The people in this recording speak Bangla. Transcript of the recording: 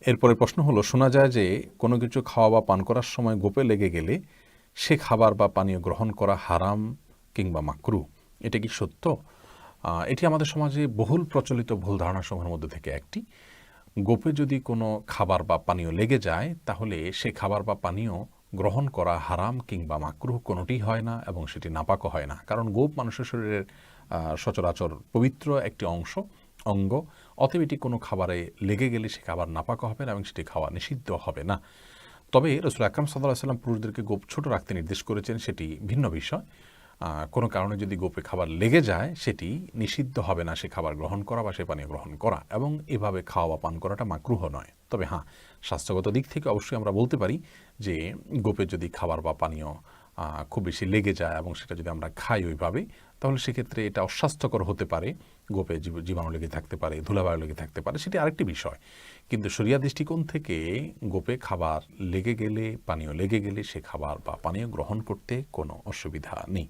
এরপরে প্রশ্ন হলো, শোনা যায় যে কোনো কিছু খাওয়া বা পান করার সময় গোপে লেগে গেলে সে খাবার বা পানীয় গ্রহণ করা হারাম কিংবা মাকরু, এটা কি সত্য? এটি আমাদের সমাজে বহুল প্রচলিত ভুল ধারণাসমূহের মধ্যে থেকে একটি। গোপে যদি কোনো খাবার বা পানীয় লেগে যায় তাহলে সে খাবার বা পানীয় গ্রহণ করা হারাম কিংবা মাকরুহ কোনোটিই হয় না এবং সেটি নাপাকও হয় না। কারণ গোপ মানুষের শরীরের সচরাচর পবিত্র একটি অঙ্গ, অতএব এটি কোনো খাবারে লেগে গেলে সে খাবার নাপাকও হবে না এবং সেটি খাওয়া নিষিদ্ধ হবে না। তবে রাসূল আকরাম সাল্লাল্লাহু আলাইহি ওয়াসাল্লাম পুরুষদেরকে গোঁফ ছোট রাখতে নির্দেশ করেছেন, সেটি ভিন্ন বিষয়। কোনো কারণে যদি গোঁফে খাবার লেগে যায় সেটি নিষিদ্ধ হবে না সে খাবার গ্রহণ করা বা সে পানীয় গ্রহণ করা, এবং এভাবে খাওয়া বা পান করাটা মাকরুহ নয়। তবে হ্যাঁ, স্বাস্থ্যগত দিক থেকে অবশ্যই আমরা বলতে পারি যে গোঁফে যদি খাবার বা পানীয় খুব বেশি লেগে যায় এবং সেটা যদি আমরা খাই ওইভাবে, তাহলে সেক্ষেত্রে এটা অস্বাস্থ্যকর হতে পারে। গোঁফে জীবাণু লেগে থাকতে পারে, ধুলাবায়ু লেগে থাকতে পারে, সেটি আরেকটি বিষয়। কিন্তু শরিয়া দৃষ্টিকোণ থেকে গোঁফে খাবার লেগে গেলে, পানীয় লেগে গেলে সে খাবার বা পানীয় গ্রহণ করতে কোনো অসুবিধা নেই।